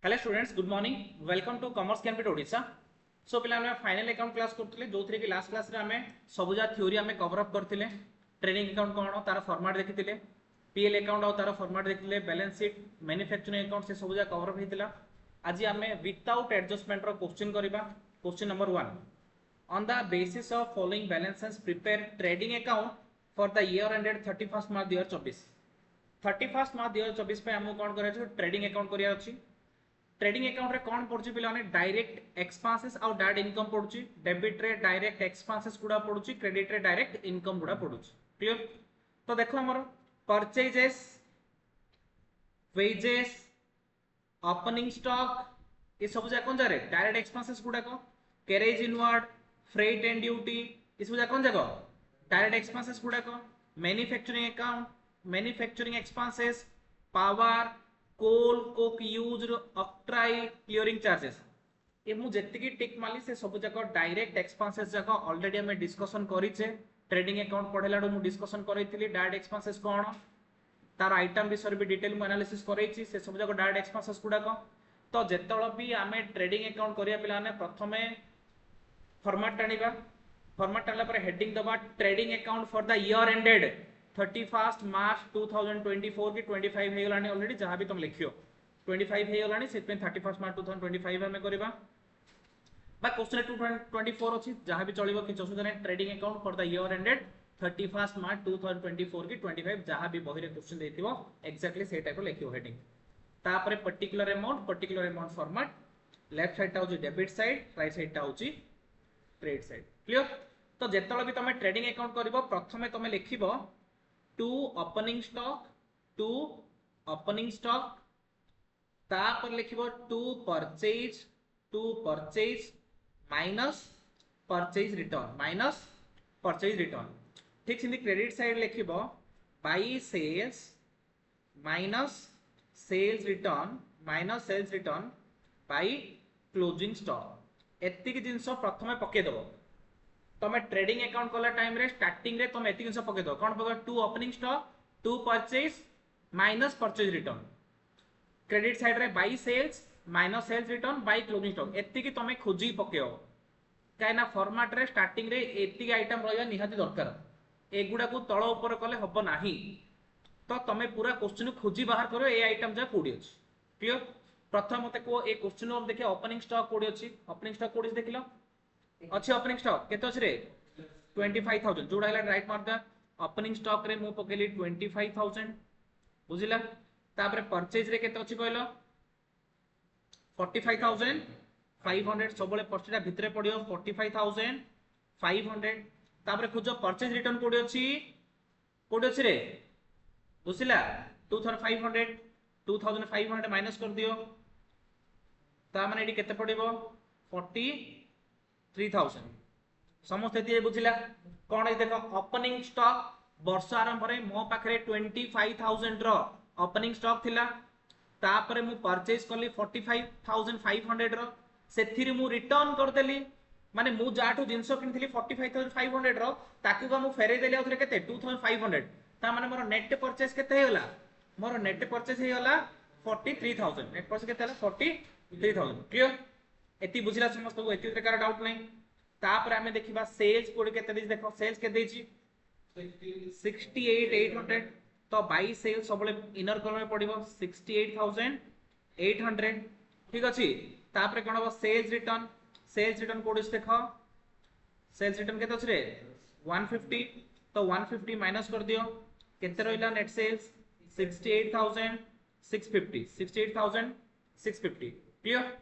Hello students, good morning. Welcome to commerce campus Odisha. So पिला हमें final account class करथिले जोथरे कि लास्ट क्लास रे हमें सबुजा थ्योरी हमें कवर अप करथिले। ट्रेडिंग अकाउंट कोन तार फॉर्मेट देखिथिले, पीएल अकाउंट और तार फॉर्मेट देखिथिले, बैलेंस शीट, मैन्युफैक्चरिंग अकाउंट से सबुजा कवर अप हेतिला। आज हमें विदाउट एडजस्टमेंट रो क्वेश्चन करबा। Question number 1, on the basis of following balances prepare trading account for the year ended 31st March 2024। 31st March 2024 पे हमको कोन करे छै ट्रेडिंग अकाउंट करिया अछि। ट्रेडिंग अकाउंट रे कोन पड़छि पिला माने डायरेक्ट एक्सपेंसेस और डायरेक्ट इनकम पड़छि। डेबिट रे डायरेक्ट एक्सपेंसेस गुडा पड़छि, क्रेडिट रे डायरेक्ट इनकम गुडा पड़छि। क्लियर? तो देखो हमर परचेजेस, वेजेस, ओपनिंग स्टॉक ये सब जा कोन जा रे डायरेक्ट एक्सपेंसेस गुडा को, carriage inward, freight and duty ये सब जा कोन जागो डायरेक्ट एक्सपेंसेस गुडा को। Manufacturing account, manufacturing expenses, power, coal, coke use, octroi, clearing charges ये मु जेतिकी टिक माली से सब जाक डायरेक्ट एक्सपेंसेस जाक ऑलरेडी हमें डिस्कशन करिचे। ट्रेडिंग अकाउंट पढेलाडो मु डिस्कशन करैथिली डायरेक्ट एक्सपेंसेस कोन तार आइटम विषय भी डिटेल मु एनालिसिस करैछि से सब जाक डायरेक्ट एक्सपेंसेस गुडा को। तो जेतळ भी हमें ट्रेडिंग अकाउंट करिया पिला ने प्रथमे फॉर्मेट टानिबा। फॉर्मेट टानला पर हेडिंग दबा trading account for the year ended 31st March 2024 की 25 हे गलानी ऑलरेडी जहां भी तुम लिखियो 25 हे गलानी से 31st मार्च 2025 हमें करबा बा क्वेश्चन 224 अछि जहां भी चलिबो कि जसुदने trading account for the year ended 31st March 2024 की 25 जहां भी बहिरे क्वेश्चन देथिबो एक्जेक्टली से टाइप लिखियो हेडिंग। तापर particular amount format, left side ता होची डेबिट साइड, राइट साइड ता होची क्रेडिट साइड। क्लियर? तो जेतळ भी तमे ट्रेडिंग अकाउंट करबो प्रथमे तमे लिखिबो टू ओपनिंग स्टॉक तापर लिखिबो to purchase minus purchase return. ठीक सिंधी क्रेडिट साइड लिखिबो by sales minus sales return by closing stock. एतिक जिंस प्रथमे पके दबो तमे ट्रेडिंग अकाउंट कला टाइम रे स्टार्टिंग रे तमे एतिक जिंस पके दो कोन पके to opening stock, to purchase minus purchase return, credit side रे by sales minus sales return by closing stock. एतिक तमे खोजी पकेओ काइना फॉर्मेट रे स्टार्टिंग रे एतिक आइटम रहया निहाती दरकार। एगुडा को तळ ऊपर कले हबो नाही। तो तमे पूरा क्वेश्चन खोजी बाहर करो ए आइटम जा कोडी अछि। क्लियर? प्रथम मते को ए क्वेश्चन हम देखिए ओपनिंग स्टॉक कोडी अछि। ओपनिंग स्टॉक कोडी देखिलो अच्छे ओपनिंग स्टॉक केते अछि रे 25000 जोडा हला राइट मार दा। ओपनिंग स्टॉक रे मु पकेली 25000 बुझिला। तापर परचेज रे केते अछि कहलो 45500 सबले परचेज भितरे पडियो 45500। तापर खोजो परचेज रिटर्न कोडी अछि रे बुझिला 2500 माइनस कर दियो ता माने एडी केते पडिबो 43000 समस्त दिए बुझिला। कोन ए देखो ओपनिंग स्टॉक वर्ष आरंभ रे मो पाखरे 25000 रो ओपनिंग स्टॉक थिला। तापरे मु परचेज करली 45500 रो सेथिरि मु रिटर्न कर देली माने मु जाठू जिंस किनथिली 45500 रो ताकू का मु फेरे देली आउथरे केते 2500 ता माने मोर नेट परचेज केते हेला मोर नेट परचेज हेला 43000 नेट परचेज केते हला 43000। क्लियर? एति बुझिला समस्त को एति प्रकार डाउट नै। तापर हमें देखिबा सेल्स कोड केते देछि देखो सेल्स के देछि 68800 तो बाय सेल्स सबले इनर कॉलम में पडिबो 68800। ठीक अछि? तापर कोन हो सेल्स रिटर्न कोड देखो सेल्स रिटर्न केते अछि रे 150 तो 150 माइनस कर दियो केते रहिला नेट सेल्स 68650। क्लियर?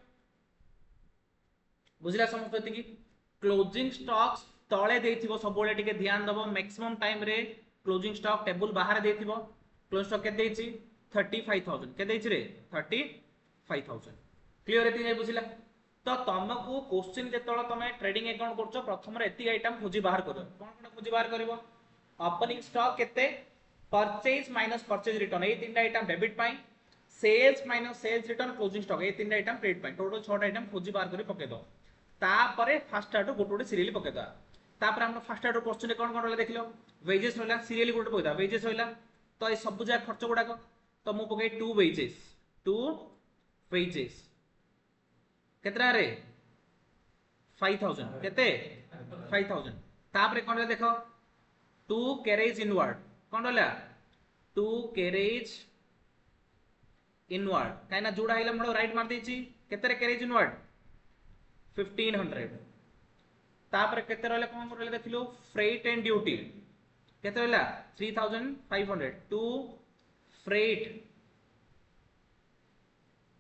बुझिला समस्त एतिकी। क्लोजिंग स्टॉक्स तळे देथिबो सबोले टिके ध्यान दबो मैक्सिमम टाइम रे क्लोजिंग स्टॉक टेबल बाहर देथिबो। क्लोजिंग स्टॉक के देछि 35000 के देछि रे 35000। क्लियर? एति नै बुझिला। तो तमको क्वेश्चन जेतळ तमे ट्रेडिंग अकाउंट करछो प्रथम रे एति आइटम खोजी बाहर करो कोन खोजी बाहर करबो ओपनिंग स्टॉक केते परचेज माइनस परचेज रिटर्न ए तीनटा आइटम डेबिट पाई, sales minus sales return closing stock ए तीनटा आइटम क्रेडिट पाई। टोटल 6 आइटम खोजी बाहर करी पके दो। तापरे फर्स्ट आटो गोटे सीरियल पके दो। तापर हम फर्स्ट आटो क्वेश्चन कोन कोन देखिलो वेजेस रहला सीरियल गोटे पके दो वेजेस रहला तो ए सब जा खर्च गुडा को तो मु पके 2 वेजेस केतरा रे 5000 केते 5000 तापरे कोन देखो टू कैरेज इनवर्ड कोन रहला टू कैरेज इनवर्ड काई ना जोड़ा आइला मोर राइट मार देची केते कैरेज इनवर्ड 1500 तापर केते रहले कोन रहले देखिलो फ्रेट एंड ड्यूटी केते रहला 3500 टू फ्रेट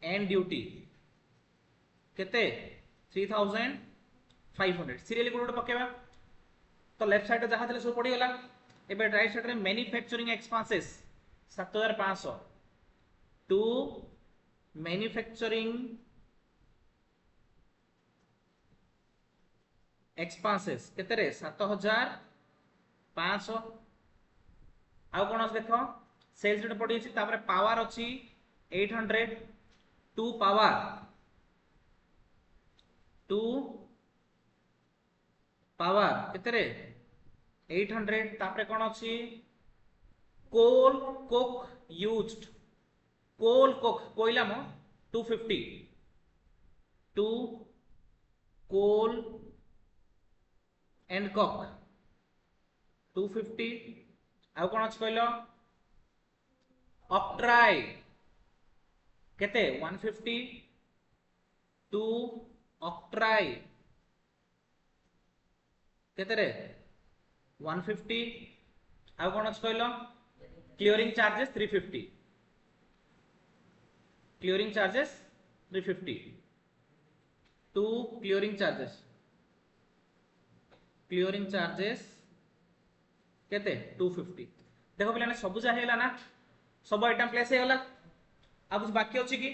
एंड ड्यूटी केते 3500 सीरियल कोड पकेबा तो लेफ्ट साइड जहां थले सब पड़ी गला एबे राइट साइड रे manufacturing expenses 7500 to manufacturing expenses केते रे 7500 आउ कोन देखो सेल्स रेट पड़ी अछि तापर पावर अछि 800 टू पावर केते रे 800 तापर कोन अछि कोल कोक यूज्ड कोल कोक कोइला मो 250 टू कोल एंड कोक 250 आउ कोन अछि कहलो ऑक्ट्राई केते 150 टू ऑक्ट्राई केते रे 150 आउ कोन अछि कहलो clearing charges 350 clearing charges 350 to clearing charges केते 250 देखो पिलाने सब जा हेला ना सब आइटम प्लेस हे होला आ कुछ बाकी अछि कि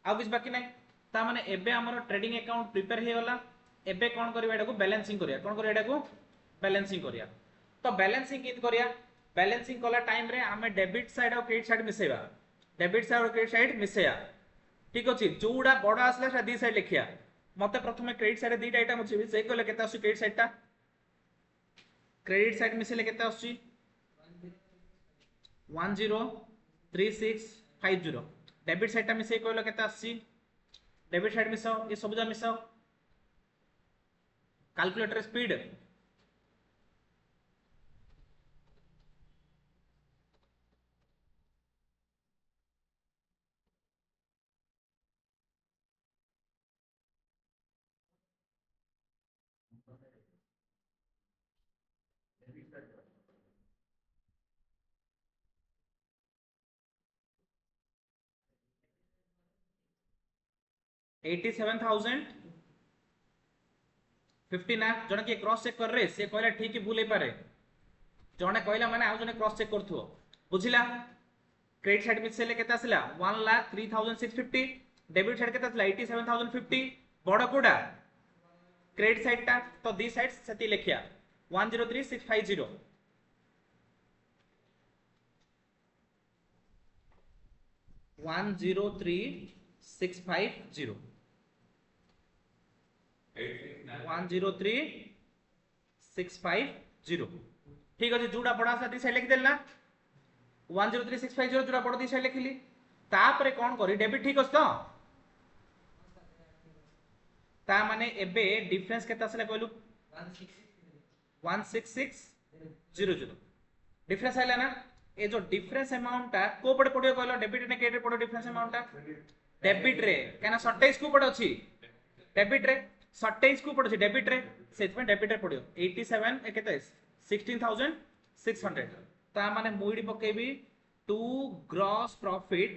आ कुछ बाकी नै ता माने एबे हमर ट्रेडिंग अकाउंट प्रिपेयर हे होला एबे कोन करबा एटा को बैलेंसिंग करिया कोन करिया एटा को बैलेंसिंग करिया तो बैलेंसिंग कित करिया बैलेंसिंग कला टाइम रे हमें डेबिट साइड और क्रेडिट साइड मिसेबा डेबिट साइड और क्रेडिट साइड मिसेया ठीक अछि जोडा बडा आसला से दी साइड लिखिया मते प्रथमे क्रेडिट साइड दीटा आइटम अछि से कहले केता अछि क्रेडिट साइडटा क्रेडिट साइड मिसेले केता अछि 103650 डेबिट साइडटा मिसे कहले केता अछि डेबिट साइड मिसाओ ये सब जा मिसाओ कैलकुलेटर स्पीड 87,050 ना जने के क्रॉस चेक कर रे से कहला ठीक कि भूल हे पारे जने कहला माने आ जने क्रॉस चेक करथो बुझिला क्रेडिट साइड मिसेले केता आसला 1,03,650 डेबिट साइड केता आसला 87,050 बड़ कोडा क्रेडिट साइड ता तो दी साइड सेती लिखिया 103650 103650 103650 ठीक अछि जोडा बडा सा दी साइड लिख देला 103650 जोडा बड दी साइड लिखली तापरे कोन करी डेबिट ठीक अछि तो ता माने एबे डिफरेंस केता आसला कहलु 16600 डिफरेंस आइला ना ए जो डिफरेंस अमाउंट ता को पड़े पड़ियो कहलो डेबिट ने क्रेडिट पड़ो डिफरेंस अमाउंट ता डेबिट रे केना 27 को पड़ो अछि डेबिट रे 27 को पड़ो अछि डेबिट रे सेत में डेबिट रे पड़ियो 87 केते 16600 ता माने मुइडी पकेबी टू ग्रॉस प्रॉफिट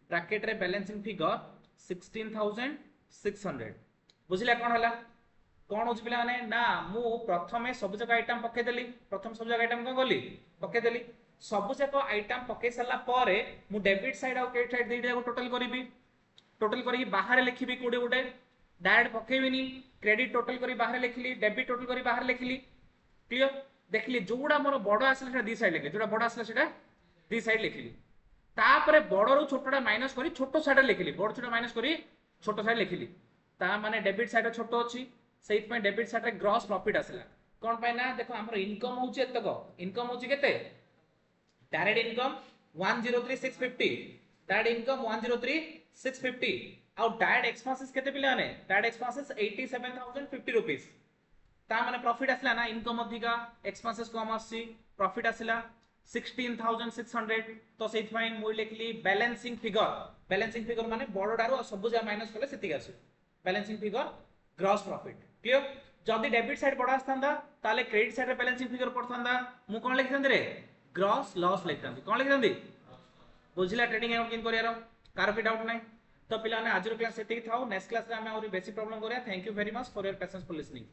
ब्रैकेट रे बैलेंसिंग फिगर 16600 बुझिला कोन हला कोन होछ पिला माने ना मु प्रथमे सब जगह आइटम पके देली प्रथम सब जगह आइटम को गली पके देली सब जगह आइटम पके सला पारे मु डेबिट साइड और क्रेडिट साइड देटा को टोटल करी बाहर लिखिबी कोडे कोडे डायरेक्ट पकेबिनी क्रेडिट टोटल करी बाहर लिखली डेबिट टोटल करी बाहर लिखली क्लियर देखली जोडा मोर बड़ आसला सेटा दी साइड लिखली जोडा बड़ आसला सेटा दी साइड लिखली तापरे बड़रू छोटटा माइनस करी छोटो साइड लिखली बड़ छोटा माइनस करी छोटो साइड लिखली ता माने डेबिट साइड छोटो अछि सेइत में डेबिट साइड रे ग्रॉस प्रॉफिट आसला कोन पाइ ना देखो हमर इनकम होउची एतको इनकम होउची केते डायरेक्ट इनकम 103650 डायरेक्ट इनकम 103 650 आउ डायरेक्ट एक्सपेंसेस केते पिला ने डायरेक्ट एक्सपेंसेस 87050 रुपीस ता माने प्रॉफिट आसला ना इनकम अधिका एक्सपेंसेस कम आसी प्रॉफिट आसला 16600 तो सेथ माइ मु लिखली बैलेंसिंग फिगर माने बड़डारो सब जा माइनस करले सेति आसी balancing figure gross profit clear जदी डेबिट साइड बड़ा आस्तांदा ताले क्रेडिट साइड रे बैलेंसिंग फिगर पड़तांदा मु कोन लिखतांदी रे ग्रॉस लॉस लिखतांदी कोन लिखतांदी बुझिला ट्रेडिंग अकाउंट किन करियारो कार भी डाउट नाही तो पिलाने आज क्लास सेति थाउ नेक्स्ट क्लास रे हमें और बेसी प्रॉब्लम करिया thank you very much for your patience for listening.